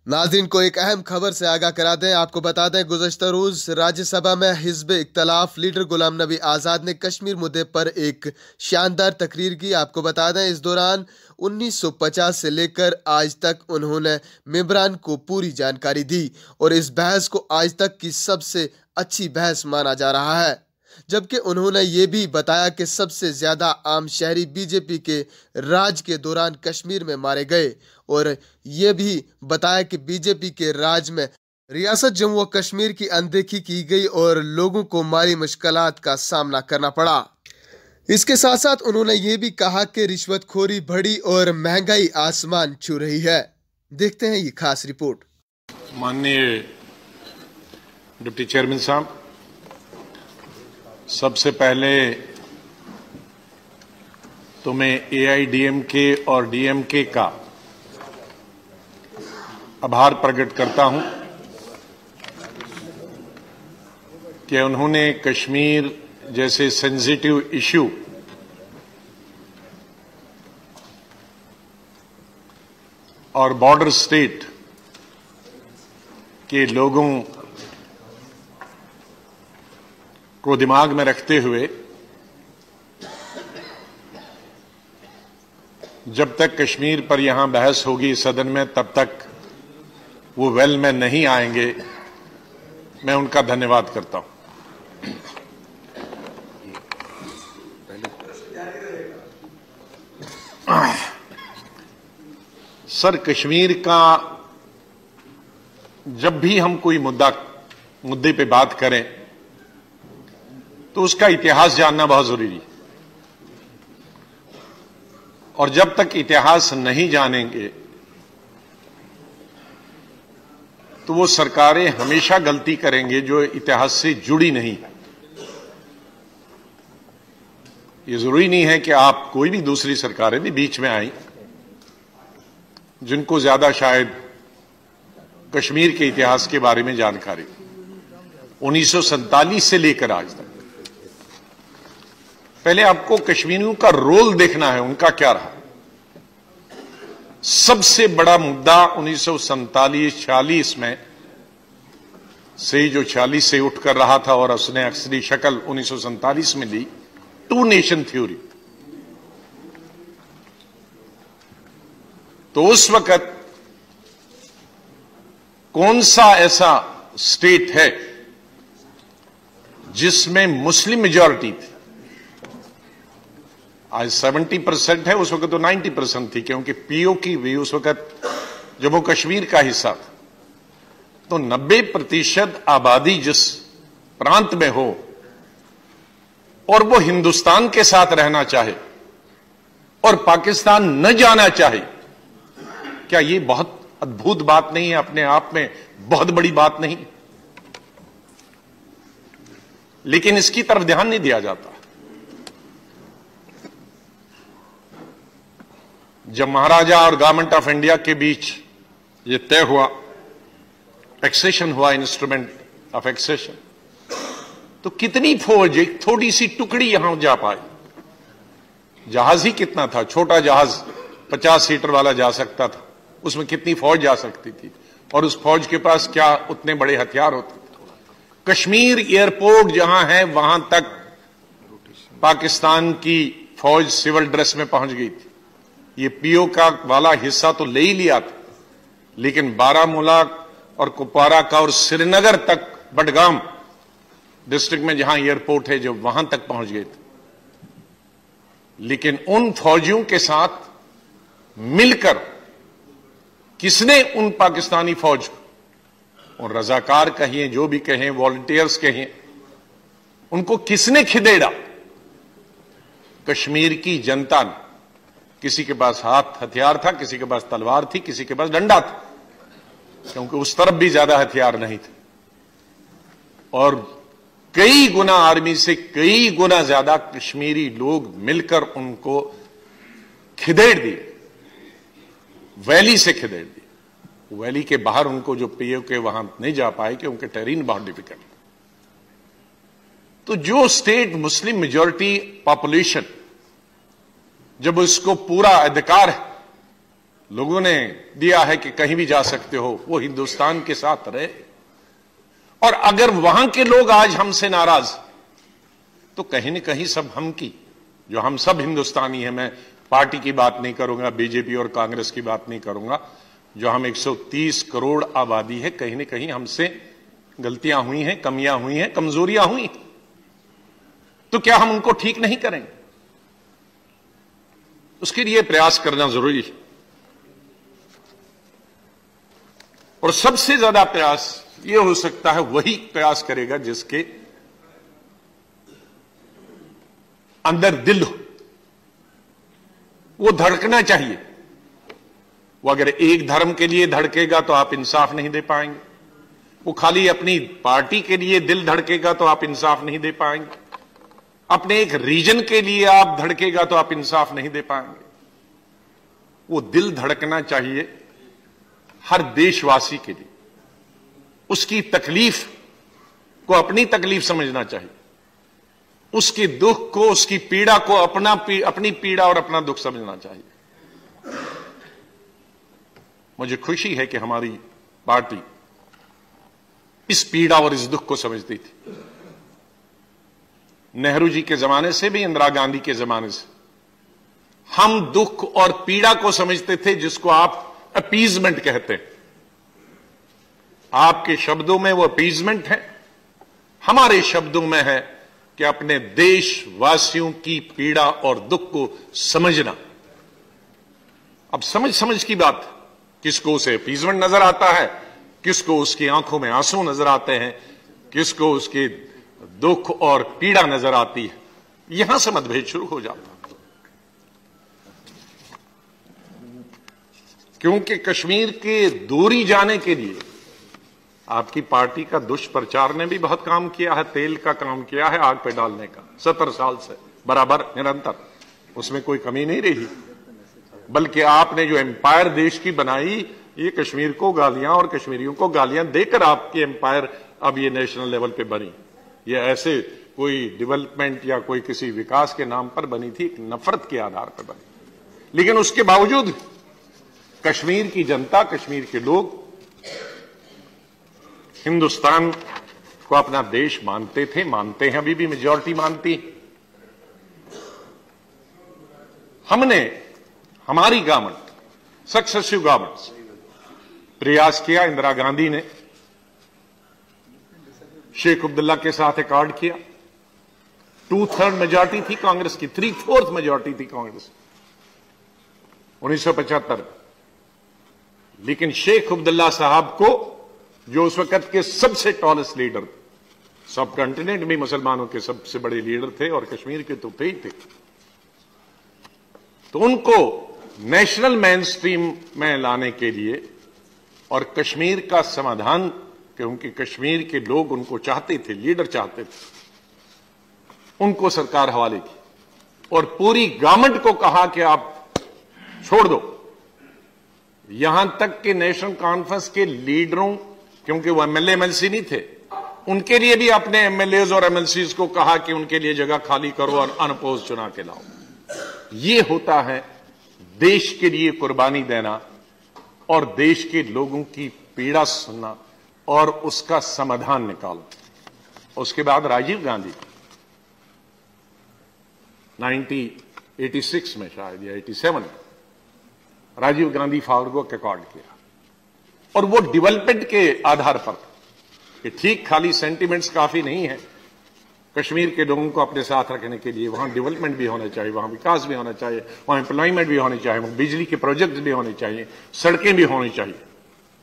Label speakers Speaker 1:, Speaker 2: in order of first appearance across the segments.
Speaker 1: नाज़रीन को एक अहम खबर से आगाह करा दें। आपको बता दें, गुज़श्ता रोज राज्यसभा में हिज़्ब इख्तलाफ लीडर गुलाम नबी आज़ाद ने कश्मीर मुद्दे पर एक शानदार तकरीर की। आपको बता दें, इस दौरान 1950 से लेकर आज तक उन्होंने मेंबरान को पूरी जानकारी दी और इस बहस को आज तक की सबसे अच्छी बहस माना जा रहा है। जबकि उन्होंने ये भी बताया कि सबसे ज्यादा आम शहरी बीजेपी के राज के दौरान कश्मीर में मारे गए और ये भी बताया कि बीजेपी के राज में रियासत जम्मू व कश्मीर की अनदेखी की गई और लोगों को माली मुश्किलात का सामना करना पड़ा। इसके साथ साथ उन्होंने ये भी कहा कि रिश्वतखोरी बढ़ी और महंगाई आसमान छू रही है। देखते हैं ये खास रिपोर्ट।
Speaker 2: माननीय डिप्टी चेयरमैन साहब, सबसे पहले तो मैं एआईडीएमके और डीएमके का आभार प्रकट करता हूं कि उन्होंने कश्मीर जैसे सेंसिटिव इश्यू और बॉर्डर स्टेट के लोगों को दिमाग में रखते हुए जब तक कश्मीर पर यहां बहस होगी सदन में, तब तक वो वेल में नहीं आएंगे। मैं उनका धन्यवाद करता हूं। सर, कश्मीर का जब भी हम कोई मुद्दे पे बात करें तो उसका इतिहास जानना बहुत जरूरी है, और जब तक इतिहास नहीं जानेंगे तो वो सरकारें हमेशा गलती करेंगे जो इतिहास से जुड़ी नहीं। ये जरूरी नहीं है कि आप कोई भी दूसरी सरकारें भी बीच में आई जिनको ज्यादा शायद कश्मीर के इतिहास के बारे में जानकारी, 1947 से लेकर आज तक। पहले आपको कश्मीरियों का रोल देखना है, उनका क्या रहा। सबसे बड़ा मुद्दा 1947-46 में से जो 46 से उठकर रहा था और उसने अक्सरी शक्ल 1947 में ली, टू नेशन थ्योरी। तो उस वक्त कौन सा ऐसा स्टेट है जिसमें मुस्लिम मेजॉरिटी थी? आज 70% है, उस वक्त तो 90% थी, क्योंकि पीओ की भी उस वक्त जम्मू कश्मीर का हिस्सा था। तो 90% आबादी जिस प्रांत में हो और वो हिंदुस्तान के साथ रहना चाहे और पाकिस्तान न जाना चाहे, क्या ये बहुत अद्भुत बात नहीं है? अपने आप में बहुत बड़ी बात नहीं, लेकिन इसकी तरफ ध्यान नहीं दिया जाता। जब महाराजा और गवर्नमेंट ऑफ इंडिया के बीच ये तय हुआ, एक्सेशन हुआ, इंस्ट्रूमेंट ऑफ एक्सेशन, तो कितनी फौज, एक थोड़ी सी टुकड़ी यहां जा पाई। जहाज ही कितना था, छोटा जहाज 50 सीटर वाला जा सकता था, उसमें कितनी फौज जा सकती थी, और उस फौज के पास क्या उतने बड़े हथियार होते थे। कश्मीर एयरपोर्ट जहां है वहां तक पाकिस्तान की फौज सिविल ड्रेस में पहुंच गई थी। ये पीओ का वाला हिस्सा तो ले ही लिया था, लेकिन बारामूला और कुपवारा का और श्रीनगर तक, बडगाम डिस्ट्रिक्ट में जहां एयरपोर्ट है, जो वहां तक पहुंच गए थे। लेकिन उन फौजियों के साथ मिलकर किसने उन पाकिस्तानी फौज और रजाकार कहिए, जो भी कहें, वॉलंटियर्स कहिए, उनको किसने खिदेड़ा? कश्मीर की जनता ने। किसी के पास हाथ हथियार था, किसी के पास तलवार थी, किसी के पास डंडा था, क्योंकि उस तरफ भी ज्यादा हथियार नहीं थे, और कई गुना आर्मी से कई गुना ज्यादा कश्मीरी लोग मिलकर उनको खिदेड़ दिए, वैली से खिदेड़ दिए। वैली के बाहर उनको, जो पीओ के वहां नहीं जा पाए कि उनके टेरेन बहुत डिफिकल्ट। तो जो स्टेट मुस्लिम मेजॉरिटी पॉपुलेशन, जब उसको पूरा अधिकार है, लोगों ने दिया है कि कहीं भी जा सकते हो, वो हिंदुस्तान के साथ रहे। और अगर वहां के लोग आज हमसे नाराज, तो कहीं न कहीं सब हम की, जो हम सब हिंदुस्तानी हैं, मैं पार्टी की बात नहीं करूंगा, बीजेपी और कांग्रेस की बात नहीं करूंगा, जो हम 130 करोड़ आबादी है, कहीं न कहीं हमसे गलतियां हुई हैं, कमियां हुई हैं, कमजोरियां हुई। तो क्या हम उनको ठीक नहीं करेंगे? उसके लिए प्रयास करना जरूरी है। और सबसे ज्यादा प्रयास यह हो सकता है, वही प्रयास करेगा जिसके अंदर दिल हो, वो धड़कना चाहिए। वो अगर एक धर्म के लिए धड़केगा तो आप इंसाफ नहीं दे पाएंगे, वो खाली अपनी पार्टी के लिए दिल धड़केगा तो आप इंसाफ नहीं दे पाएंगे, अपने एक रीजन के लिए आप धड़केगा तो आप इंसाफ नहीं दे पाएंगे। वो दिल धड़कना चाहिए हर देशवासी के लिए, उसकी तकलीफ को अपनी तकलीफ समझना चाहिए, उसके दुख को, उसकी पीड़ा को अपनी पीड़ा और अपना दुख समझना चाहिए। मुझे खुशी है कि हमारी पार्टी इस पीड़ा और इस दुख को समझती थी। नेहरू जी के जमाने से भी, इंदिरा गांधी के जमाने से हम दुख और पीड़ा को समझते थे, जिसको आप अपीजमेंट कहते हैं। आपके शब्दों में वो अपीजमेंट है, हमारे शब्दों में है कि अपने देशवासियों की पीड़ा और दुख को समझना। अब समझ की बात, किसको उसे अपीजमेंट नजर आता है, किसको उसकी आंखों में आंसू नजर आते हैं, किसको उसके दुख और पीड़ा नजर आती है, यहां से मतभेद शुरू हो जाता है। क्योंकि कश्मीर के दूरी जाने के लिए आपकी पार्टी का दुष्प्रचार ने भी बहुत काम किया है, तेल का काम किया है आग पे डालने का, 70 साल से बराबर निरंतर, उसमें कोई कमी नहीं रही। बल्कि आपने जो एम्पायर देश की बनाई, ये कश्मीर को गालियां और कश्मीरियों को गालियां देकर आपकी एम्पायर अब ये नेशनल लेवल पे बनी। ये ऐसे कोई डेवलपमेंट या कोई किसी विकास के नाम पर बनी थी, नफरत के आधार पर बनी। लेकिन उसके बावजूद कश्मीर की जनता, कश्मीर के लोग हिंदुस्तान को अपना देश मानते थे, मानते हैं, अभी भी मेजॉरिटी मानती। हमने, हमारी गवर्नमेंट, सक्सेसिव गवर्नमेंट्स प्रयास किया। इंदिरा गांधी ने शेख अब्दुल्ला के साथ एकॉर्ड किया, 2/3 मेजॉरिटी थी कांग्रेस की, 3/4 मेजॉरिटी थी कांग्रेस 1975। लेकिन शेख अब्दुल्ला साहब को, जो उस वक्त के सबसे टॉलेस्ट लीडर, सब कॉन्टिनेंट में मुसलमानों के सबसे बड़े लीडर थे और कश्मीर के तो थे ही थे, तो उनको नेशनल मेन स्ट्रीम में लाने के लिए और कश्मीर का समाधान, क्योंकि कश्मीर के लोग उनको चाहते थे, लीडर चाहते थे, उनको सरकार हवाले की और पूरी गवर्नमेंट को कहा कि आप छोड़ दो। यहां तक कि नेशनल कॉन्फ्रेंस के लीडरों, क्योंकि वो एमएलए एमएलसी नहीं थे, उनके लिए भी अपने एमएलए और एमएलसीज को कहा कि उनके लिए जगह खाली करो और अनअपोज चुना के लाओ। ये होता है देश के लिए कुर्बानी देना और देश के लोगों की पीड़ा सुनना और उसका समाधान निकालना। उसके बाद राजीव गांधी 1986 में शायद या 87 में राजीव गांधी फॉरवर्ड को अकॉर्ड किया, और वो डेवलपमेंट के आधार पर, कि ठीक खाली सेंटिमेंट्स काफी नहीं है, कश्मीर के लोगों को अपने साथ रखने के लिए वहां डेवलपमेंट भी होना चाहिए, वहां विकास भी होना चाहिए, वहां एम्प्लॉयमेंट भी होनी चाहिए, वहां बिजली के प्रोजेक्ट भी होने चाहिए, सड़कें भी होनी चाहिए।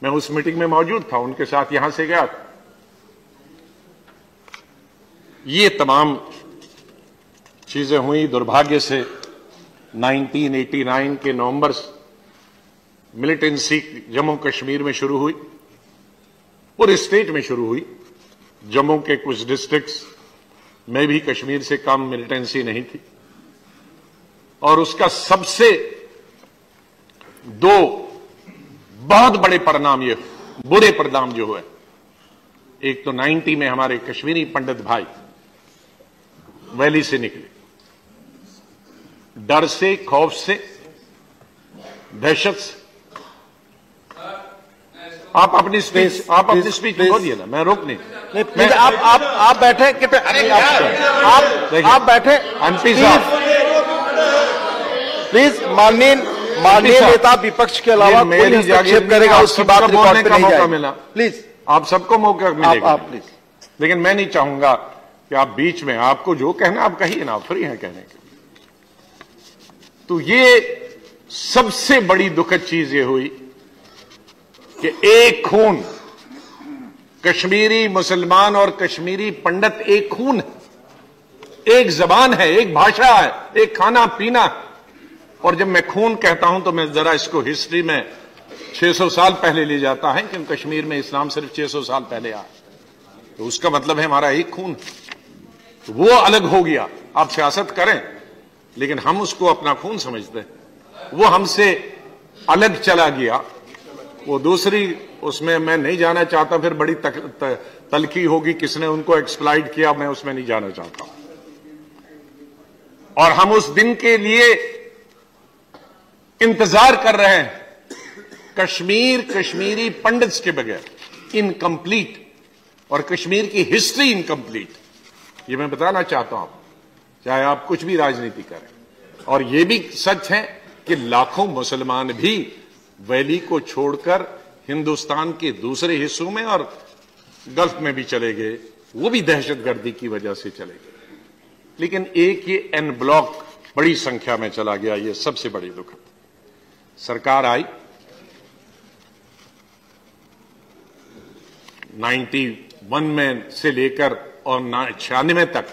Speaker 2: मैं उस मीटिंग में मौजूद था, उनके साथ यहां से गया था। ये तमाम चीजें हुई। दुर्भाग्य से 1989 के नवंबर मिलिटेंसी जम्मू कश्मीर में शुरू हुई, पूरे स्टेट में शुरू हुई। जम्मू के कुछ डिस्ट्रिक्ट्स में भी कश्मीर से कम मिलिटेंसी नहीं थी, और उसका सबसे दो बहुत बड़े परिणाम, ये बुरे परिणाम जो हुए, एक तो 90 में हमारे कश्मीरी पंडित भाई वैली से निकले, डर से, खौफ से, दहशत से, आप अपनी स्पीच बोलिए ना, मैं रोक नहीं।
Speaker 3: प्लीज आप बैठे आप बैठे
Speaker 2: एमपी साहब,
Speaker 3: प्लीज। माननीय नेता विपक्ष के अलावा कोई हस्तक्षेप करेगा उसकी बात रिकॉर्ड पे नहीं जाएगी। प्लीज
Speaker 2: आप सबको मौका मिलेगा।
Speaker 3: आप प्लीज।
Speaker 2: लेकिन मैं नहीं चाहूंगा कि आप बीच में, आपको जो कहना आप कहिए ना, आप फ्री हैं कहने के। तो ये सबसे बड़ी दुखद चीज ये हुई कि एक खून, कश्मीरी मुसलमान और कश्मीरी पंडित एक खून है, एक जबान है, एक भाषा है, एक खाना पीना। और जब मैं खून कहता हूं तो मैं जरा इसको हिस्ट्री में 600 साल पहले ले जाता है, क्योंकि कश्मीर में इस्लाम सिर्फ 600 साल पहले आया, तो उसका मतलब है हमारा एक खून। तो वो अलग हो गया, आप सियासत करें, लेकिन हम उसको अपना खून समझते हैं। वो हमसे अलग चला गया, वो दूसरी, उसमें मैं नहीं जाना चाहता, फिर बड़ी तलखी होगी किसने उनको एक्सप्लॉइट किया, मैं उसमें नहीं जाना चाहता। और हम उस दिन के लिए इंतजार कर रहे हैं। कश्मीरी पंडित्स के बगैर इनकंप्लीट, और कश्मीर की हिस्ट्री इनकंप्लीट, ये मैं बताना चाहता हूं, चाहे आप कुछ भी राजनीति करें। और ये भी सच है कि लाखों मुसलमान भी वैली को छोड़कर हिंदुस्तान के दूसरे हिस्सों में और गल्फ में भी चले गए, वो भी दहशतगर्दी की वजह से चले गए। लेकिन एक ये एन ब्लॉक बड़ी संख्या में चला गया, ये सबसे बड़ी दुखद। सरकार आई 91 में से लेकर और 96 तक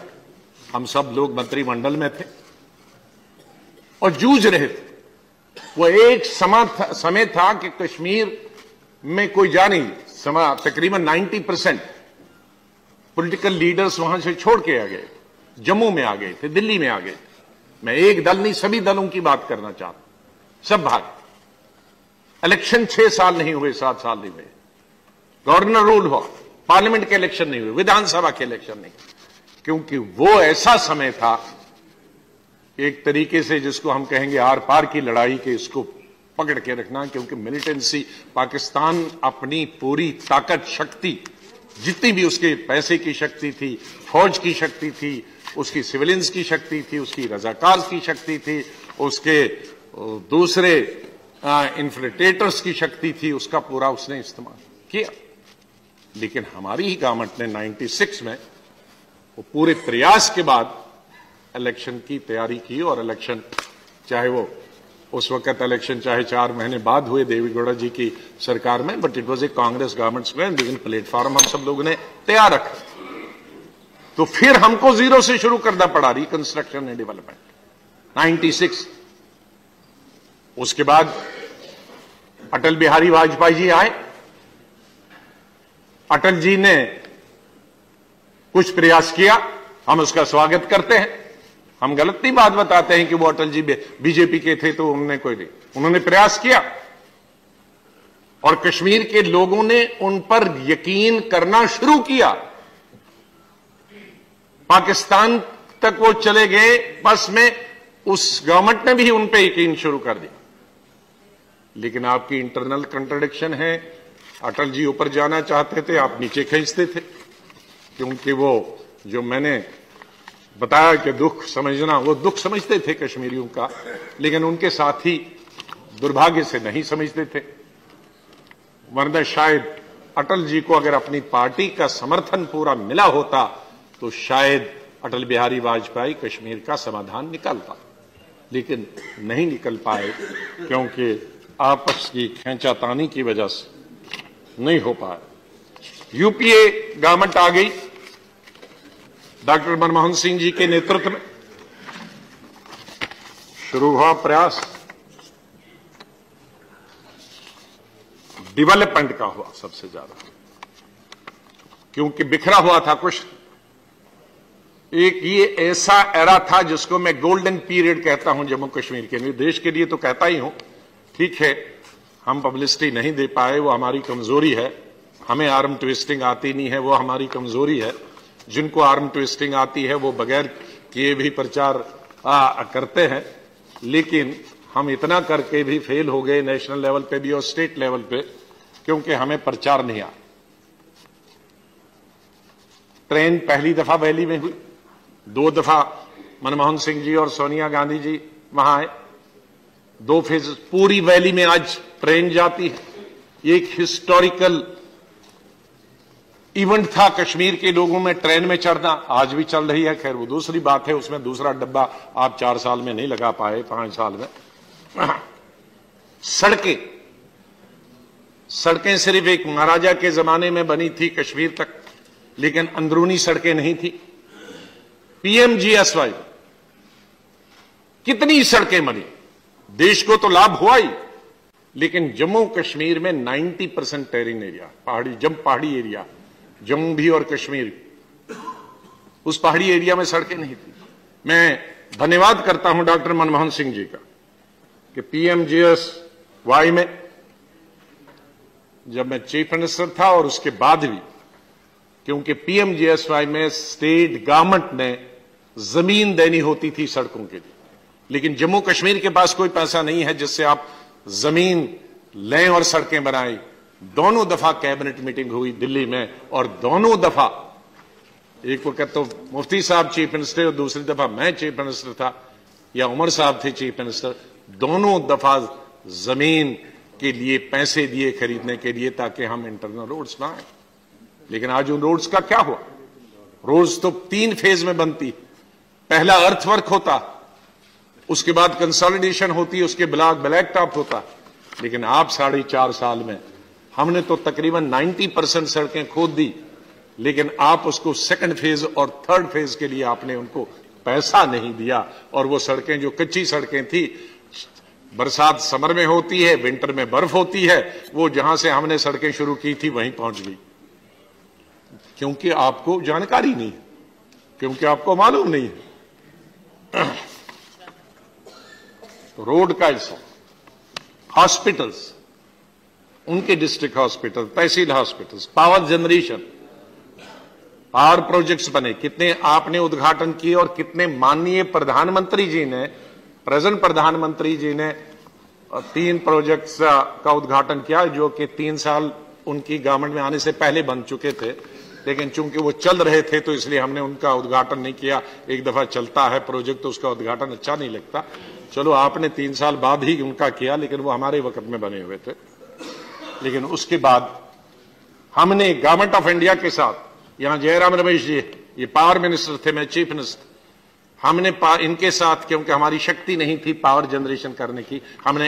Speaker 2: हम सब लोग मंत्रिमंडल में थे और जूझ रहे थे। वो एक समय था कि कश्मीर में कोई जा नहीं, तकरीबन 90% पॉलिटिकल लीडर्स वहां से छोड़ के आ गए, जम्मू में आ गए थे, दिल्ली में आ गए थे। मैं एक दल नहीं, सभी दलों की बात करना चाहता हूं, सब भाग। इलेक्शन 6 साल नहीं हुए, 7 साल नहीं हुए, गवर्नर रूल हुआ, पार्लियामेंट के इलेक्शन नहीं हुए, विधानसभा के इलेक्शन नहीं, क्योंकि वो ऐसा समय था एक तरीके से जिसको हम कहेंगे आर पार की लड़ाई के, इसको पकड़ के रखना। क्योंकि मिलिटेंसी, पाकिस्तान अपनी पूरी ताकत, शक्ति, जितनी भी उसके पैसे की शक्ति थी, फौज की शक्ति थी, उसकी सिविलियंस की शक्ति थी, उसकी रजाकार की शक्ति थी, उसके दूसरे इन्फ्लिट्रेटर्स की शक्ति थी, उसका पूरा उसने इस्तेमाल किया। लेकिन हमारी ही गवर्नमेंट ने 96 में वो पूरे प्रयास के बाद इलेक्शन की तैयारी की, और इलेक्शन, चाहे वो उस वक्त इलेक्शन चाहे 4 महीने बाद हुए देवेगौड़ा जी की सरकार में, but it was a Congress government में, लेकिन प्लेटफॉर्म हम सब लोगों ने तैयार रखा। तो फिर हमको जीरो से शुरू करना पड़ा रिकंस्ट्रक्शन एंड डेवलपमेंट 96। उसके बाद अटल बिहारी वाजपेयी जी आए। अटल जी ने कुछ प्रयास किया, हम उसका स्वागत करते हैं। हम गलत नहीं बात बताते हैं कि वो अटल जी बीजेपी के थे तो उन्होंने कोई नहीं, उन्होंने प्रयास किया और कश्मीर के लोगों ने उन पर यकीन करना शुरू किया। पाकिस्तान तक वो चले गए बस में, उस गवर्नमेंट ने भी उन पर यकीन शुरू कर दिया। लेकिन आपकी इंटरनल कंट्राडिक्शन है। अटल जी ऊपर जाना चाहते थे, आप नीचे खींचते थे, क्योंकि वो जो मैंने बताया कि दुख समझना, वो दुख समझते थे कश्मीरियों का, लेकिन उनके साथी दुर्भाग्य से नहीं समझते थे। वरना शायद अटल जी को अगर अपनी पार्टी का समर्थन पूरा मिला होता तो शायद अटल बिहारी वाजपेयी कश्मीर का समाधान निकालता, लेकिन नहीं निकल पाए, क्योंकि आपस की खींचातानी की वजह से नहीं हो पाया। यूपीए गवर्नमेंट आ गई डॉक्टर मनमोहन सिंह जी के नेतृत्व में, शुरू हुआ प्रयास, डेवलपमेंट का हुआ सबसे ज्यादा, क्योंकि बिखरा हुआ था कुछ। एक ये ऐसा एरा था जिसको मैं गोल्डन पीरियड कहता हूं जम्मू कश्मीर के लिए, देश के लिए तो कहता ही हूं। ठीक है, हम पब्लिसिटी नहीं दे पाए, वो हमारी कमजोरी है। हमें आर्म ट्विस्टिंग आती नहीं है, वो हमारी कमजोरी है। जिनको आर्म ट्विस्टिंग आती है वो बगैर किए भी प्रचार करते हैं, लेकिन हम इतना करके भी फेल हो गए नेशनल लेवल पे भी और स्टेट लेवल पे क्योंकि हमें प्रचार नहीं आया। ट्रेन पहली दफा वैली में हुई, 2 दफा मनमोहन सिंह जी और सोनिया गांधी जी वहां आए, 2 फेज पूरी वैली में आज ट्रेन जाती है। ये एक हिस्टोरिकल इवेंट था कश्मीर के लोगों में ट्रेन में चढ़ना, आज भी चल रही है। खैर वो दूसरी बात है, उसमें दूसरा डब्बा आप 4 साल में नहीं लगा पाए, 5 साल में। सड़कें सिर्फ एक महाराजा के जमाने में बनी थी कश्मीर तक, लेकिन अंदरूनी सड़कें नहीं थी। पीएमजीएसवाई कितनी सड़कें बनी, देश को तो लाभ हुआ ही, लेकिन जम्मू कश्मीर में 90% टेरिन एरिया, पहाड़ी एरिया, जम्मू भी और कश्मीर, उस पहाड़ी एरिया में सड़कें नहीं थी। मैं धन्यवाद करता हूं डॉक्टर मनमोहन सिंह जी का कि पीएमजीएसवाई में जब मैं चीफ मिनिस्टर था और उसके बाद भी, क्योंकि पीएमजीएसवाई में स्टेट गवर्नमेंट ने जमीन देनी होती थी सड़कों के लिए, लेकिन जम्मू कश्मीर के पास कोई पैसा नहीं है जिससे आप जमीन लें और सड़कें बनाएं। दोनों दफा कैबिनेट मीटिंग हुई दिल्ली में, और दोनों दफा, एक वक्त तो मुफ्ती साहब चीफ मिनिस्टर और दूसरी दफा मैं चीफ मिनिस्टर था, या उमर साहब थे चीफ मिनिस्टर, दोनों दफा जमीन के लिए पैसे दिए खरीदने के लिए ताकि हम इंटरनल रोड्स बनाएं। लेकिन आज उन रोड्स का क्या हुआ? रोड्स तो 3 फेज में बनती, पहला अर्थवर्क होता, उसके बाद कंसोलिडेशन होती, उसके ब्लैक टॉप होता। लेकिन आप 4.5 साल में हमने तो तकरीबन 90% सड़कें खोद दी, लेकिन आप उसको 2nd फेज और 3rd फेज के लिए आपने उनको पैसा नहीं दिया। और वो सड़कें जो कच्ची सड़कें थी, बरसात समर में होती है, विंटर में बर्फ होती है, वो जहां से हमने सड़कें शुरू की थी वहीं पहुंच गई, क्योंकि आपको जानकारी नहीं है, क्योंकि आपको मालूम नहीं है। रोड का हिस्सा, हॉस्पिटल्स, उनके district hospital, tehsil hospitals, power generation, power projects बने, कितने आपने उद्घाटन किए और कितने माननीय प्रधानमंत्री जी ने, प्रेजेंट प्रधानमंत्री जी ने 3 प्रोजेक्ट्स का उद्घाटन किया जो कि 3 साल उनकी गवर्नमेंट में आने से पहले बन चुके थे, लेकिन चूंकि वो चल रहे थे तो इसलिए हमने उनका उद्घाटन नहीं किया। एक दफा चलता है प्रोजेक्ट तो उसका उद्घाटन अच्छा नहीं लगता। चलो आपने 3 साल बाद ही उनका किया, लेकिन वो हमारे वक्त में बने हुए थे। लेकिन उसके बाद हमने गवर्नमेंट ऑफ इंडिया के साथ, यहां जयराम रमेश जी ये पावर मिनिस्टर थे, मैं चीफ मिनिस्टर, हमने इनके साथ, क्योंकि हमारी शक्ति नहीं थी पावर जनरेशन करने की, हमने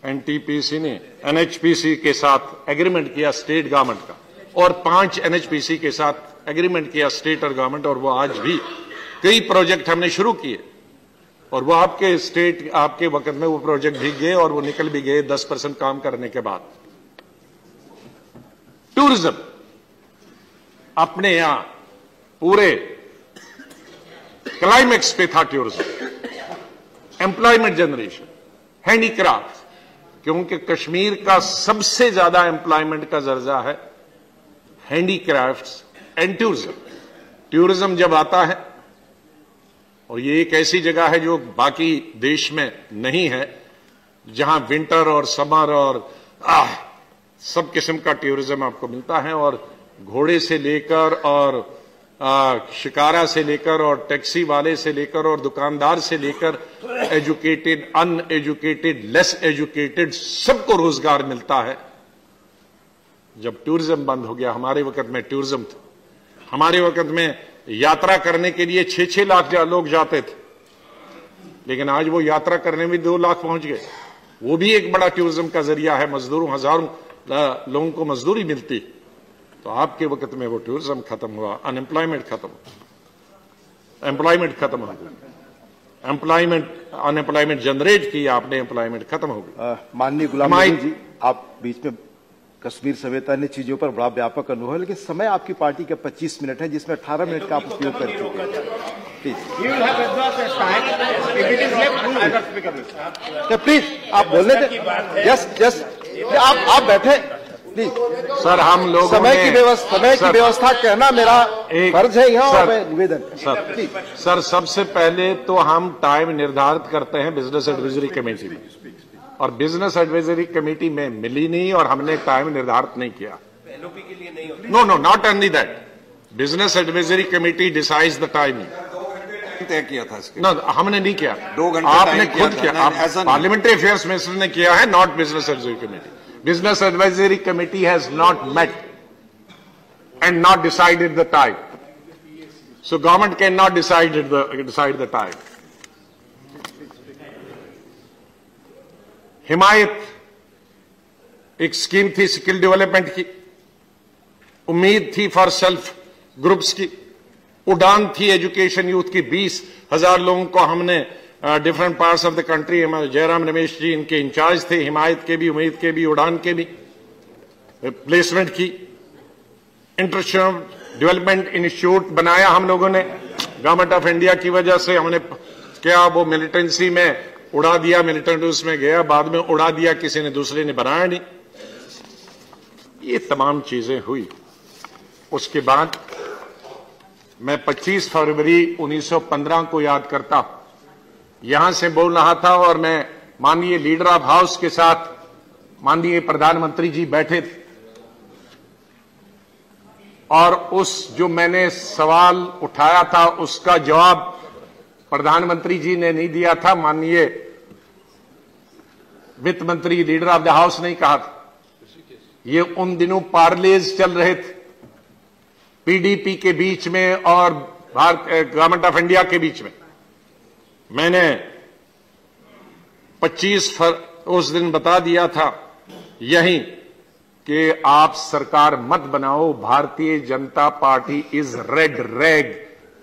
Speaker 2: एनटीपीसी ने एनएचपीसी के साथ एग्रीमेंट किया स्टेट गवर्नमेंट का, और 5 एनएचपीसी के साथ एग्रीमेंट किया स्टेट और गवर्नमेंट, और वो आज भी कई प्रोजेक्ट हमने शुरू किए, और वो आपके स्टेट, आपके वक्त में वो प्रोजेक्ट भी गए और वो निकल भी गए 10% काम करने के बाद। टूरिज्म, अपने यहां पूरे क्लाइमेक्स पे था टूरिज्म, एम्प्लॉयमेंट जनरेशन, हैंडीक्राफ्ट, क्योंकि कश्मीर का सबसे ज्यादा एम्प्लॉयमेंट का दर्जा है हैंडीक्राफ्ट्स एंड टूरिज्म। टूरिज्म जब आता है, और ये एक ऐसी जगह है जो बाकी देश में नहीं है, जहां विंटर और समर और सब किस्म का टूरिज्म आपको मिलता है, और घोड़े से लेकर और शिकारा से लेकर और टैक्सी वाले से लेकर और दुकानदार से लेकर एजुकेटेड, अनएजुकेटेड, लेस एजुकेटेड, सबको रोजगार मिलता है। जब टूरिज्म बंद हो गया, हमारे वक्त में टूरिज्म था, हमारे वक्त में यात्रा करने के लिए 6-6 लाख लोग जाते थे, लेकिन आज वो यात्रा करने में 2 लाख पहुंच गए। वो भी एक बड़ा टूरिज्म का जरिया है, मजदूरों, हजारों लोगों को मजदूरी मिलती। तो आपके वक्त में वो टूरिज्म खत्म हुआ, अनएम्प्लॉयमेंट खत्म हुआ, एम्प्लॉयमेंट खत्म हो गया, अनएम्प्लॉयमेंट जनरेट की आपने, एम्प्लॉयमेंट खत्म हो गया।
Speaker 3: माननीय गुलाम नबी जी, आप बीच में कश्मीर समेत अन्य चीजों पर बड़ा व्यापक अनुभव है, लेकिन समय आपकी पार्टी के 25 मिनट है, जिसमें 18 मिनट का आप उपयोग कर चुके हैं। प्लीज आप बोलने दें। यस आप बैठे प्लीज।
Speaker 2: सर, हम लोग
Speaker 3: समय की व्यवस्था कहना मेरा फर्ज है यहाँ, और मैं निवेदन।
Speaker 2: सर, सबसे पहले तो हम टाइम निर्धारित करते हैं बिजनेस एडवाइजरी कमेटी में, और बिजनेस एडवाइजरी कमेटी में मिली नहीं और हमने टाइम निर्धारित नहीं किया।
Speaker 4: एलओपी के लिए नहीं होती।
Speaker 2: No, not only that, business advisory committee decides the timing.
Speaker 4: तय किया था इसके।
Speaker 2: ना, हमने नहीं किया,
Speaker 4: 2 घंटे
Speaker 2: आपने खुद किया। पार्लियामेंट्री अफेयर्स मिनिस्टर ने किया है, not business advisory committee. Business advisory committee has not met and not decided the time, so government can not decide the time. Himayat एक स्कीम थी स्किल डेवलपमेंट की, उम्मीद थी फॉर सेल्फ ग्रुप्स की, उड़ान थी एजुकेशन यूथ की। 20,000 लोगों को हमने different parts of the country, हमारे जयराम रमेश जी इनके इंचार्ज थे, हिमायत के भी, उम्मीद के भी, उड़ान के भी, प्लेसमेंट की। इंटरनेशनल डेवलपमेंट इंस्टीट्यूट बनाया हम लोगों ने गवर्नमेंट ऑफ इंडिया की वजह से। हमने क्या वो मिलिटेंसी में उड़ा दिया, मिलिटेंट उसमें गया, बाद में उड़ा दिया, किसी ने दूसरे ने बनाया नहीं। ये तमाम चीजें हुई। उसके बाद मैं 25 फरवरी 1915 को याद करता हूं, यहां से बोल रहा था और मैं माननीय लीडर ऑफ हाउस के साथ माननीय प्रधानमंत्री जी बैठे थे और उस जो मैंने सवाल उठाया था उसका जवाब प्रधानमंत्री जी ने नहीं दिया था, माननीय वित्त मंत्री लीडर ऑफ द हाउस ने कहा था। ये उन दिनों पार्लेज चल रहे थे पीडीपी के बीच में और गवर्नमेंट ऑफ इंडिया के बीच में। मैंने 25 उस दिन बता दिया था यहीं कि आप सरकार मत बनाओ, Bharatiya Janata party is red rag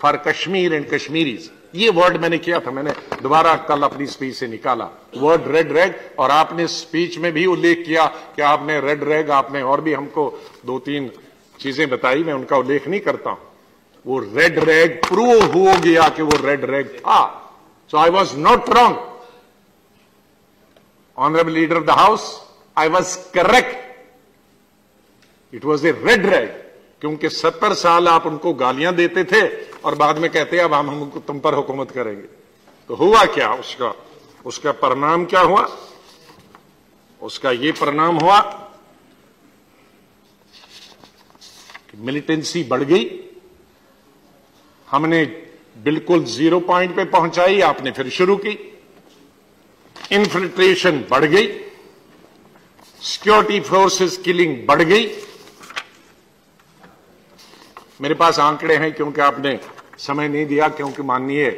Speaker 2: for Kashmir and Kashmiris. ये वर्ड मैंने किया था, मैंने दोबारा कल अपनी स्पीच से निकाला वर्ड रेड रैग, और आपने स्पीच में भी उल्लेख किया कि आपने रेड रैग, आपने और भी हमको 2-3 चीजें बताई, मैं उनका उल्लेख नहीं करता हूं। वो रेड रैग प्रूव हो गया कि वो रेड रैग था। So I was not wrong, honourable leader of the house, I was correct, it was a red rag. क्योंकि 70 साल आप उनको गालियां देते थे और बाद में कहते अब हम तुम पर हुकूमत करेंगे। तो हुआ क्या उसका परिणाम क्या हुआ? उसका ये परिणाम हुआ कि मिलिटेंसी बढ़ गई, हमने बिल्कुल 0 पॉइंट पे पहुंचाई, आपने फिर शुरू की। इन्फिल्ट्रेशन बढ़ गई, सिक्योरिटी फोर्सेस किलिंग बढ़ गई। मेरे पास आंकड़े हैं, क्योंकि आपने समय नहीं दिया, क्योंकि माननीय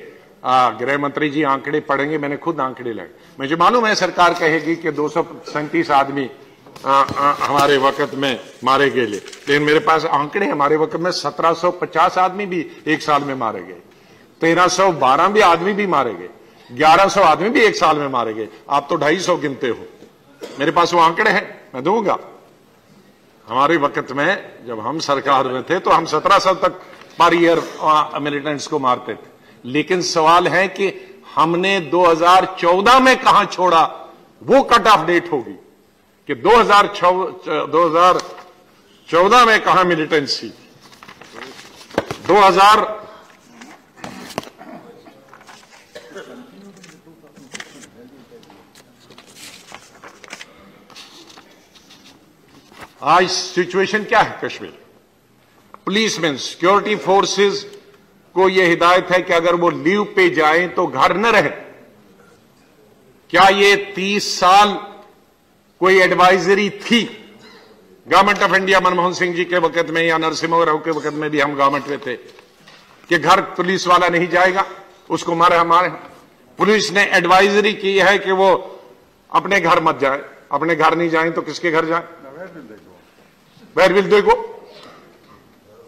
Speaker 2: गृह मंत्री जी आंकड़े पढ़ेंगे, मैंने खुद आंकड़े लाए। मुझे मालूम है सरकार कहेगी कि 237 आदमी हमारे वक्त में मारे गए, लेकिन मेरे पास आंकड़े हमारे वक्त में 1750 आदमी भी एक साल में मारे गए, 1312 भी आदमी भी मारे गए, 1100 आदमी भी एक साल में मारे गए। आप तो 250 गिनते हो, मेरे पास वो आंकड़े हैं, मैं दूंगा। हमारे वक्त में जब हम सरकार में थे तो हम 1700 तक पर ईयर मिलिटेंट्स को मारते थे। लेकिन सवाल है कि हमने 2014 में कहां छोड़ा, वो कट ऑफ डेट होगी कि 2014 में कहां मिलिटेंसी। 2000 आज सिचुएशन क्या है कश्मीर? पुलिसमैन, सिक्योरिटी फोर्सेस को यह हिदायत है कि अगर वो लीव पे जाएं तो घर न रहे। क्या ये 30 साल कोई एडवाइजरी थी government of India Manmohan Singh ji के वक्त में या नरसिम्हा राव के वक्त में भी हम गवर्नमेंट में थे कि घर पुलिस वाला नहीं जाएगा, उसको मारे हमारे? पुलिस ने एडवाइजरी की है कि वो अपने घर मत जाए, अपने घर नहीं जाए तो किसके घर जाए? वेयर विल दे गो?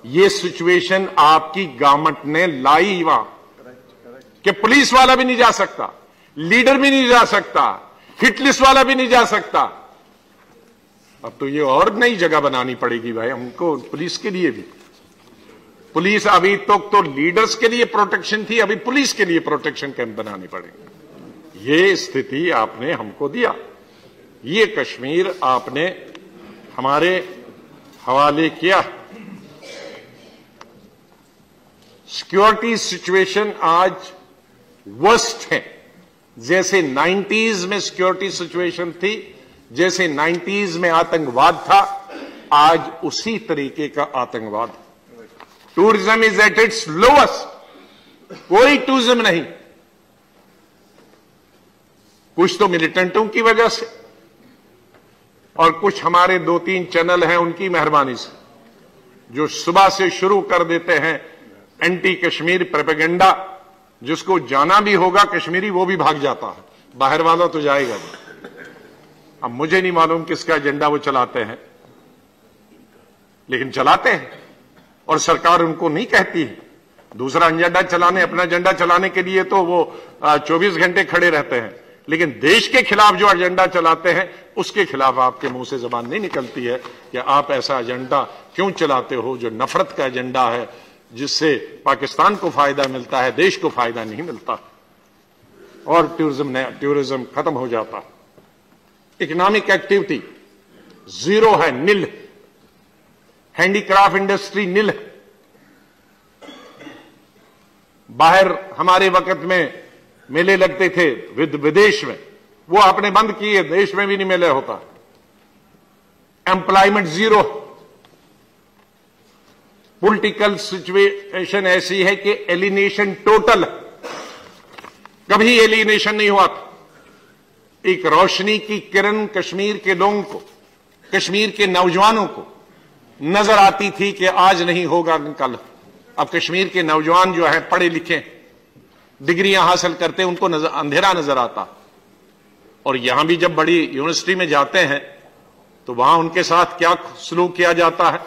Speaker 2: ये सिचुएशन आपकी गवर्नमेंट ने लाई वहां कि पुलिस वाला भी नहीं जा सकता, लीडर भी नहीं जा सकता, हिट लिस्ट वाला भी नहीं जा सकता। अब तो ये और नई जगह बनानी पड़ेगी भाई हमको पुलिस के लिए भी। पुलिस अभी तो लीडर्स के लिए प्रोटेक्शन थी, अभी पुलिस के लिए प्रोटेक्शन कैंप बनानी पड़ेगी। ये स्थिति आपने हमको दिया, ये कश्मीर आपने हमारे हवाले किया। सिक्योरिटी सिचुएशन आज वर्स्ट है जैसे 90s में सिक्योरिटी सिचुएशन थी, जैसे 90s में आतंकवाद था, आज उसी तरीके का आतंकवाद। Tourism is at its lowest, कोई टूरिज्म नहीं। कुछ तो मिलिटेंटों की वजह से और कुछ हमारे 2-3 चैनल हैं उनकी मेहरबानी से, जो सुबह से शुरू कर देते हैं एंटी कश्मीर प्रोपेगेंडा। जिसको जाना भी होगा कश्मीरी वो भी भाग जाता है, बाहर वाला तो जाएगा नहीं। अब मुझे नहीं मालूम किसका एजेंडा वो चलाते हैं, लेकिन चलाते हैं और सरकार उनको नहीं कहती है। दूसरा एजेंडा चलाने, अपना एजेंडा चलाने के लिए तो वो 24 घंटे खड़े रहते हैं, लेकिन देश के खिलाफ जो एजेंडा चलाते हैं उसके खिलाफ आपके मुंह से जबान नहीं निकलती है कि आप ऐसा एजेंडा क्यों चलाते हो जो नफरत का एजेंडा है, जिससे पाकिस्तान को फायदा मिलता है, देश को फायदा नहीं मिलता और टूरिज्म खत्म हो जाता। इकोनॉमिक एक्टिविटी जीरो है, नील। हैंडीक्राफ्ट इंडस्ट्री नील। बाहर हमारे वक्त में मेले लगते थे विदेश में, वो आपने बंद किए, देश में भी नहीं मेले होता। Employment zero. पॉलिटिकल सिचुएशन ऐसी है कि एलिनेशन टोटल, कभी एलिनेशन नहीं हुआ था। एक रोशनी की किरण कश्मीर के लोगों को, कश्मीर के नौजवानों को नजर आती थी कि आज नहीं होगा कल। अब कश्मीर के नौजवान जो है पढ़े लिखे, डिग्रियां हासिल करते, उनको अंधेरा नजर आता। और यहां भी जब बड़ी यूनिवर्सिटी में जाते हैं तो वहां उनके साथ क्या सलूक किया जाता है,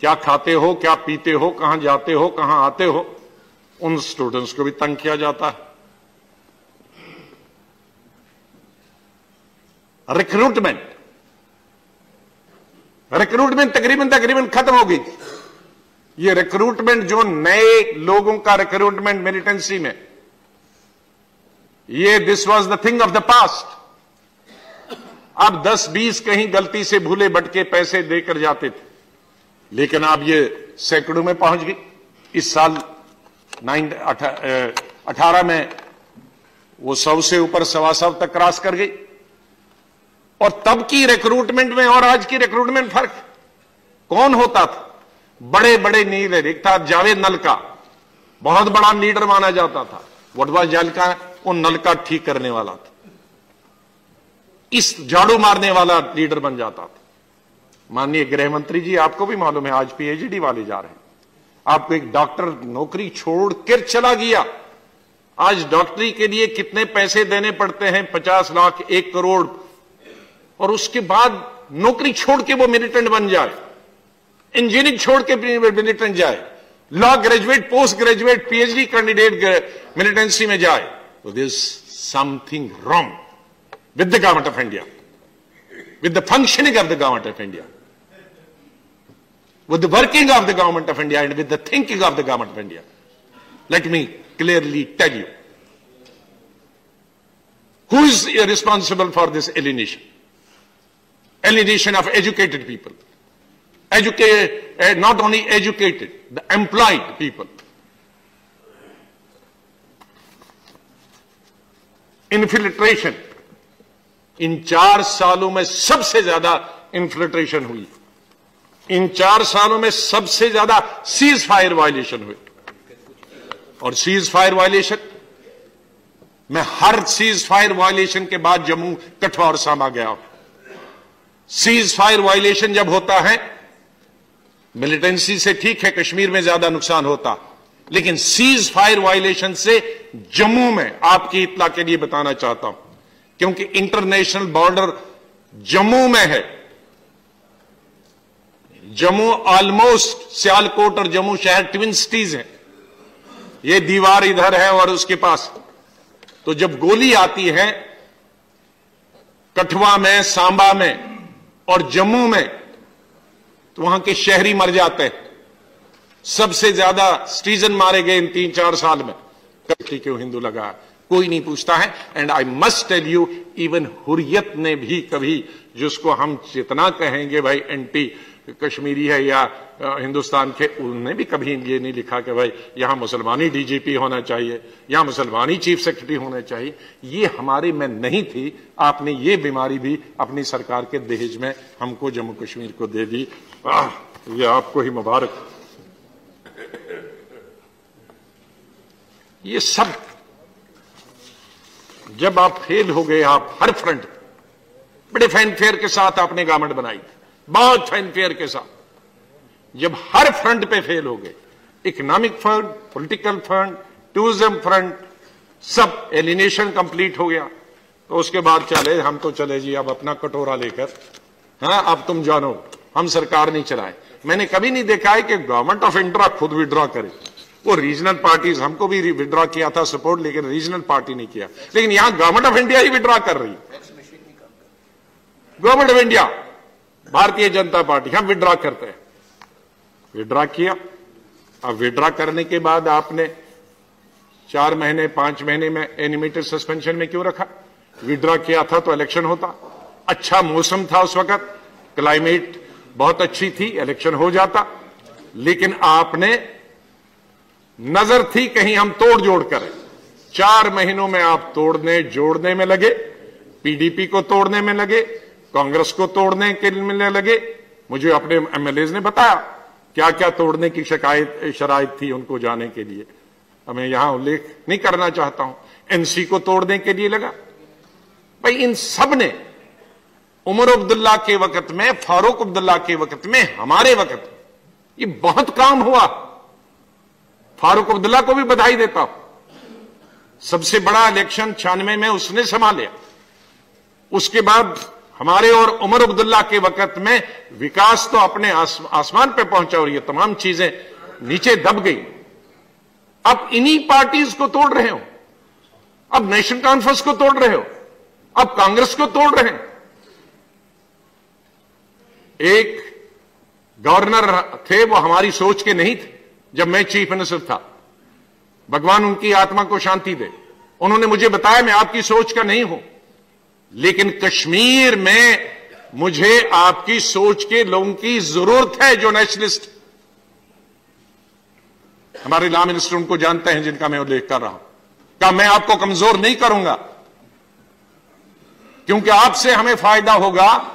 Speaker 2: क्या खाते हो, क्या पीते हो, कहां जाते हो, कहां आते हो, उन स्टूडेंट्स को भी तंग किया जाता है। रिक्रूटमेंट तकरीबन खत्म हो गई। ये रिक्रूटमेंट, जो नए लोगों का रिक्रूटमेंट मिलिटेंसी में, ये this was the thing of the past. अब 10-20 कहीं गलती से भूले भटके पैसे देकर जाते थे, लेकिन अब ये सैकड़ों में पहुंच गई। इस साल 18 में वो 100 से ऊपर 125 तक क्रॉस कर गई। और तब की रिक्रूटमेंट में और आज की रिक्रूटमेंट फर्क। कौन होता था? बड़े बड़े लीडर। एक था जावेद नलका, बहुत बड़ा लीडर माना जाता था। व्हाट वाज नलका? वो नलका ठीक करने वाला था, इस झाड़ू मारने वाला लीडर बन जाता था। माननीय गृह मंत्री जी, आपको भी मालूम है आज पीएचडी वाले जा रहे हैं। आपको एक डॉक्टर नौकरी छोड़ कर चला गया। आज डॉक्टरी के लिए कितने पैसे देने पड़ते हैं? 50 लाख, 1 करोड़। और उसके बाद नौकरी छोड़ के वो मिलिटेंट बन जाए, इंजीनियरिंग छोड़ के मिलिटेंट जाए, law graduate, post graduate, PhD candidate militancy में जाए। तो this something wrong with the government of India, with the functioning of the government of India, with the working of the government of India, and with the thinking of the government of India. Let me clearly tell you, who is responsible for this alienation? Alienation of educated people. Not only educated, the employed people. Infiltration. इन 4 सालों में सबसे ज्यादा infiltration हुई। इन 4 सालों में सबसे ज्यादा cease fire violation हुए। और सीज फायर वायलेशन में हर सीज फायर वायलेशन के बाद जम्मू, कठुआ और सांबा गया। सीज फायर वायलेशन जब होता है, मिलिटेंसी से ठीक है कश्मीर में ज्यादा नुकसान होता, लेकिन सीज फायर वायलेशन से जम्मू में, आपकी इत्तला के लिए बताना चाहता हूं, क्योंकि इंटरनेशनल बॉर्डर जम्मू में है। जम्मू ऑलमोस्ट, सियालकोट और जम्मू शहर ट्विन सिटीज हैं। ये दीवार इधर है और उसके पास। तो जब गोली आती है कठुआ में, सांबा में और जम्मू में, तो वहां के शहरी मर जाते हैं। सबसे ज्यादा सिटीजन मारे गए इन 3-4 साल में। क्यों हिंदू लगा, कोई नहीं पूछता है। And I must tell you, even Hurriyat ने भी कभी, जिसको हम जितना कहेंगे भाई एंटी कश्मीरी है या हिंदुस्तान के, उन्होंने भी कभी ये नहीं लिखा कि भाई यहां मुसलमानी डीजीपी होना चाहिए, यहां मुसलमानी चीफ सेक्रेटरी होने चाहिए। ये हमारे में नहीं थी। आपने ये बीमारी भी अपनी सरकार के दहेज में हमको जम्मू कश्मीर को दे दी। ये आपको ही मुबारक। ये सब जब आप फेल हो गए, आप हर फ्रंट बड़े फैनफेयर के साथ आपने गवर्नमेंट बनाई, बहुत फैनफेयर के साथ, जब हर फ्रंट पे फेल हो गए, economic front, political front, tourism front, सब एलिनेशन कंप्लीट हो गया, तो उसके बाद चले हम तो चले जी अब अपना कटोरा लेकर, हाँ अब तुम जानो, हम सरकार नहीं चलाए। मैंने कभी नहीं देखा है कि गवर्नमेंट ऑफ इंडिया खुद विड्रॉ करे। वो रीजनल पार्टीज, हमको भी विड्रॉ किया था सपोर्ट, लेकिन रीजनल पार्टी नहीं किया। लेकिन यहां government of India he withdraw कर रही है। Government of India, Bharatiya Janata party, हम विड्रॉ करते हैं। विड्रॉ किया। अब विड्रॉ करने के बाद आपने 4 महीने 5 महीने में एनिमेटेड सस्पेंशन में क्यों रखा? विड्रॉ किया था तो इलेक्शन होता, अच्छा मौसम था उस वक्त, क्लाइमेट बहुत अच्छी थी, इलेक्शन हो जाता। लेकिन आपने नजर थी कहीं हम तोड़ जोड़ करें। 4 महीनों में आप तोड़ने जोड़ने में लगे, पीडीपी को तोड़ने में लगे, कांग्रेस को तोड़ने के लिए लगे। मुझे अपने एमएलए ने बताया क्या क्या तोड़ने की शराइत थी उनको जाने के लिए, मैं यहां उल्लेख नहीं करना चाहता हूं। एनसी को तोड़ने के लिए लगा। भाई इन सब ने उमर अब्दुल्ला के वक्त में, फारूक अब्दुल्ला के वक्त में, हमारे वक्त ये बहुत काम हुआ। फारूक अब्दुल्ला को भी बधाई देता हूं। सबसे बड़ा इलेक्शन 96 में उसने संभाला। उसके बाद हमारे और उमर अब्दुल्ला के वक्त में विकास तो अपने आसमान पे पहुंचा और ये तमाम चीजें नीचे दब गई। अब इन्हीं पार्टीज को तोड़ रहे हो, अब नेशनल कॉन्फ्रेंस को तोड़ रहे हो, अब कांग्रेस को तोड़ रहे हैं। एक गवर्नर थे, वो हमारी सोच के नहीं थे जब मैं चीफ मिनिस्टर था, भगवान उनकी आत्मा को शांति दे। उन्होंने मुझे बताया मैं आपकी सोच का नहीं हूं, लेकिन कश्मीर में मुझे आपकी सोच के लोगों की जरूरत है जो नेशनलिस्ट। हमारे लॉ मिनिस्टर उनको जानते हैं जिनका मैं उल्लेख कर रहा हूं। क्या मैं आपको कमजोर नहीं करूंगा, क्योंकि आपसे हमें फायदा होगा।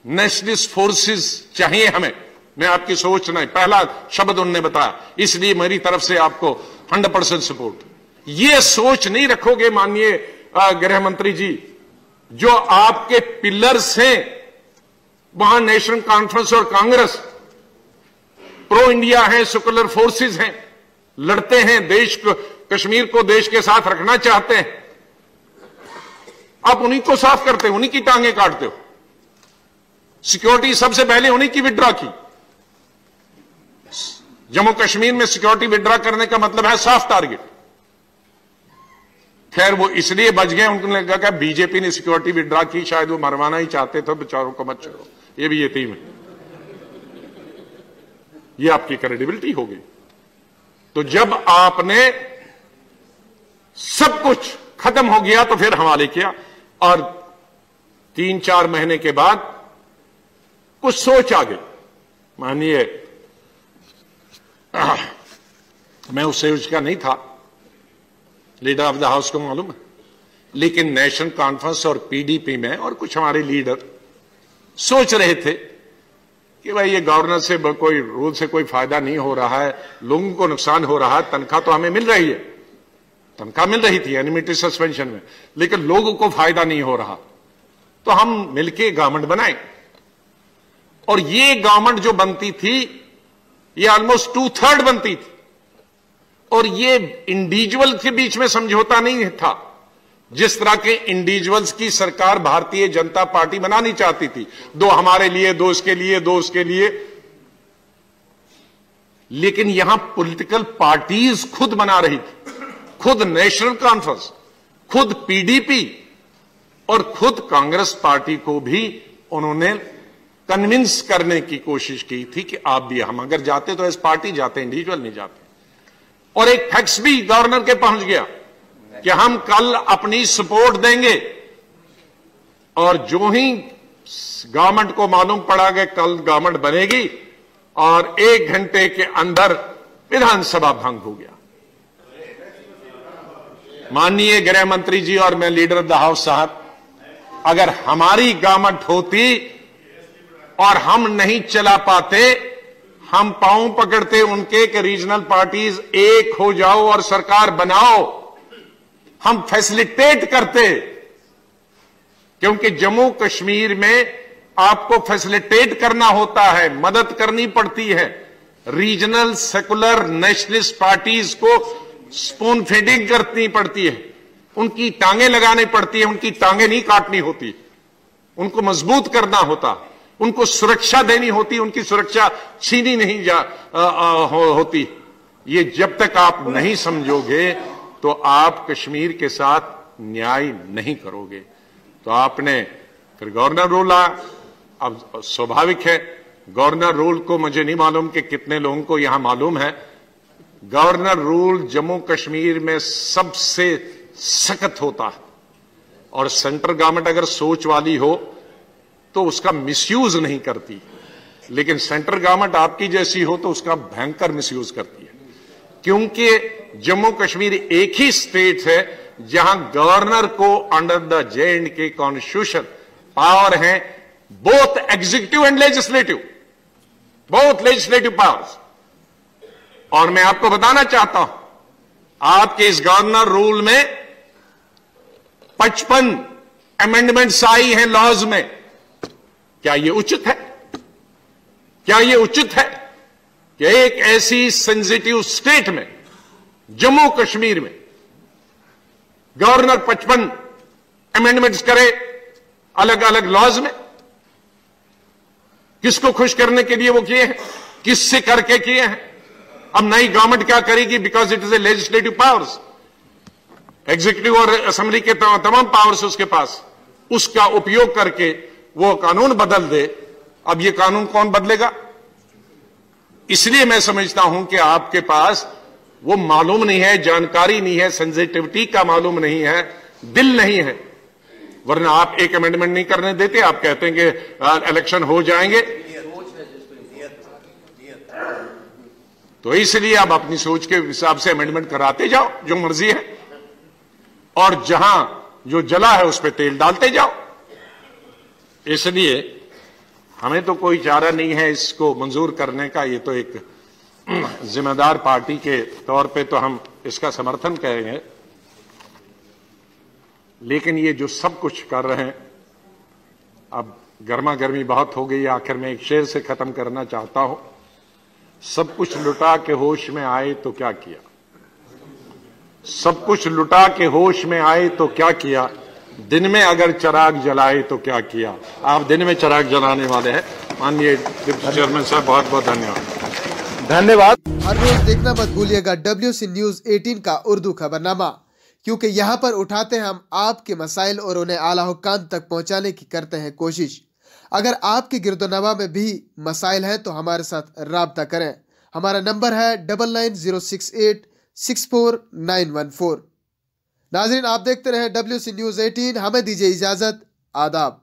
Speaker 2: नेशनलिस्ट फोर्सेस चाहिए हमें, मैं आपकी सोच नहीं, पहला शब्द उन्होंने बताया, इसलिए मेरी तरफ से आपको 100% सपोर्ट। ये सोच नहीं रखोगे माननीय गृह मंत्री जी, जो आपके पिलर्स हैं वहां नेशनल कॉन्फ्रेंस और कांग्रेस प्रो इंडिया है, सेकुलर फोर्सेस हैं, लड़ते हैं, देश को, कश्मीर को देश के साथ रखना चाहते हैं। आप उन्हीं को साफ करते हो, उन्हीं की टांगे काटते हो। सिक्योरिटी सबसे पहले उन्हीं की विड्रॉ की। जम्मू कश्मीर में सिक्योरिटी विड्रॉ करने का मतलब है साफ टारगेट। खैर वो इसलिए बच गए, उनको लगा कि बीजेपी ने सिक्योरिटी विड्रॉ की, शायद वो मरवाना ही चाहते थे, बेचारों को मत छोड़ो। ये भी यतीम है। ये आपकी क्रेडिबिलिटी हो गई। तो जब आपने सब कुछ खत्म हो गया तो फिर हवाले किया, और 3-4 महीने के बाद कुछ सोच आ गई। मानिए मैं उस सोच का नहीं था, लीडर ऑफ द हाउस को मालूम है, लेकिन नेशनल कॉन्फ्रेंस और पीडीपी में और कुछ हमारे लीडर सोच रहे थे कि भाई ये गवर्नर से कोई रूल से कोई फायदा नहीं हो रहा है, लोगों को नुकसान हो रहा है, तनख्वाह तो हमें मिल रही है, तनख्वाह मिल रही थी एनिमेटेड सस्पेंशन में, लेकिन लोगों को फायदा नहीं हो रहा, तो हम मिलके गवर्नमेंट बनाए। और ये गवर्नमेंट जो बनती थी ये ऑलमोस्ट 2/3 बनती थी, और ये इंडिविजुअल के बीच में समझौता नहीं था जिस तरह के इंडिविजुअल्स की सरकार भारतीय जनता पार्टी बनानी चाहती थी, 2 हमारे लिए, 2 इसके लिए, 2 उसके लिए। लेकिन यहां पॉलिटिकल पार्टीज खुद बना रही थी, खुद नेशनल कॉन्फ्रेंस, खुद पीडीपी और खुद कांग्रेस पार्टी को भी उन्होंने कन्विंस करने की कोशिश की थी कि आप भी, हम अगर जाते तो एज पार्टी जाते, इंडिविजुअल नहीं जाते। और एक फैक्स भी गवर्नर के पहुंच गया कि हम कल अपनी सपोर्ट देंगे, और जो ही गवर्नमेंट को मालूम पड़ा कि कल गवर्नमेंट बनेगी और 1 घंटे के अंदर विधानसभा भंग हो गया। माननीय गृह मंत्री जी और मैं लीडर ऑफ द हाउस साहब, अगर हमारी गवर्नमेंट होती और हम नहीं चला पाते, हम पांव पकड़ते उनके कि रीजनल पार्टीज एक हो जाओ और सरकार बनाओ, हम फैसिलिटेट करते, क्योंकि जम्मू कश्मीर में आपको फैसिलिटेट करना होता है, मदद करनी पड़ती है। रीजनल सेकुलर नेशनलिस्ट पार्टीज को स्पून फीडिंग करनी पड़ती है, उनकी टांगे लगानी पड़ती है, उनकी टांगे नहीं काटनी होती, उनको मजबूत करना होता, उनको सुरक्षा देनी होती, उनकी सुरक्षा छीनी नहीं होती। ये जब तक आप नहीं समझोगे तो आप कश्मीर के साथ न्याय नहीं करोगे। तो आपने फिर गवर्नर रूल आया। अब स्वाभाविक है, गवर्नर रूल को मुझे नहीं मालूम कि कितने लोगों को यहां मालूम है, गवर्नर रूल जम्मू कश्मीर में सबसे सख्त होता है और सेंट्रल गवर्नमेंट अगर सोच वाली हो तो उसका मिसयूज नहीं करती, लेकिन सेंट्रल गवर्नमेंट आपकी जैसी हो तो उसका भयंकर मिसयूज करती है। क्योंकि जम्मू कश्मीर एक ही स्टेट है जहां गवर्नर को under the J&K constitution power है, both executive and legislative, both legislative powers. और मैं आपको बताना चाहता हूं, आपके इस गवर्नर रूल में 55 अमेंडमेंट्स आई हैं लॉज में। क्या यह उचित है? क्या यह उचित है कि एक ऐसी सेंसिटिव स्टेट में, जम्मू कश्मीर में, गवर्नर 55 अमेंडमेंट्स करे अलग अलग लॉज में? किसको खुश करने के लिए वो किए हैं? किससे करके किए हैं? अब नई गवर्नमेंट क्या करेगी? Because it is a legislative powers, executive और असेंबली के तमाम पावर्स उसके पास, उसका उपयोग करके वो कानून बदल दे। अब ये कानून कौन बदलेगा? इसलिए मैं समझता हूं कि आपके पास वो मालूम नहीं है, जानकारी नहीं है, सेंसिटिविटी का मालूम नहीं है, दिल नहीं है, वरना आप एक अमेंडमेंट नहीं करने देते। आप कहते हैं कि इलेक्शन हो जाएंगे, तो इसलिए आप अपनी सोच के हिसाब से अमेंडमेंट कराते जाओ, जो मर्जी है, और जहां जो जला है उस पर तेल डालते जाओ। इसलिए हमें तो कोई चारा नहीं है इसको मंजूर करने का। ये तो एक जिम्मेदार पार्टी के तौर पे तो हम इसका समर्थन करेंगे, लेकिन ये जो सब कुछ कर रहे हैं, अब गर्मा गर्मी बहुत हो गई। आखिर में एक शेर से खत्म करना चाहता हूं, सब कुछ लुटा के होश में आए तो क्या किया, सब कुछ लुटा के होश में आए तो क्या किया, दिन में अगर चिराग जलाए तो क्या किया। आप दिन में चिराग जलाने वाले हैं। माननीय डिप्टी चेयरमैन साहब, बहुत बहुत धन्यवाद।
Speaker 3: धन्यवाद।
Speaker 1: हर रोज देखना मत भूलिएगा WC News 18 का उर्दू खबरनामा, क्योंकि यहाँ पर उठाते हैं हम आपके मसाइल और उन्हें आला हुक्काम तक पहुँचाने की करते हैं कोशिश। अगर आपके गिरदोनवा में भी मसाइल हैं तो हमारे साथ राब्ता करें। हमारा नंबर है 9906864914। नाजरीन, आप देखते रहे WC News 18। हमें दीजिए इजाजत। आदाब।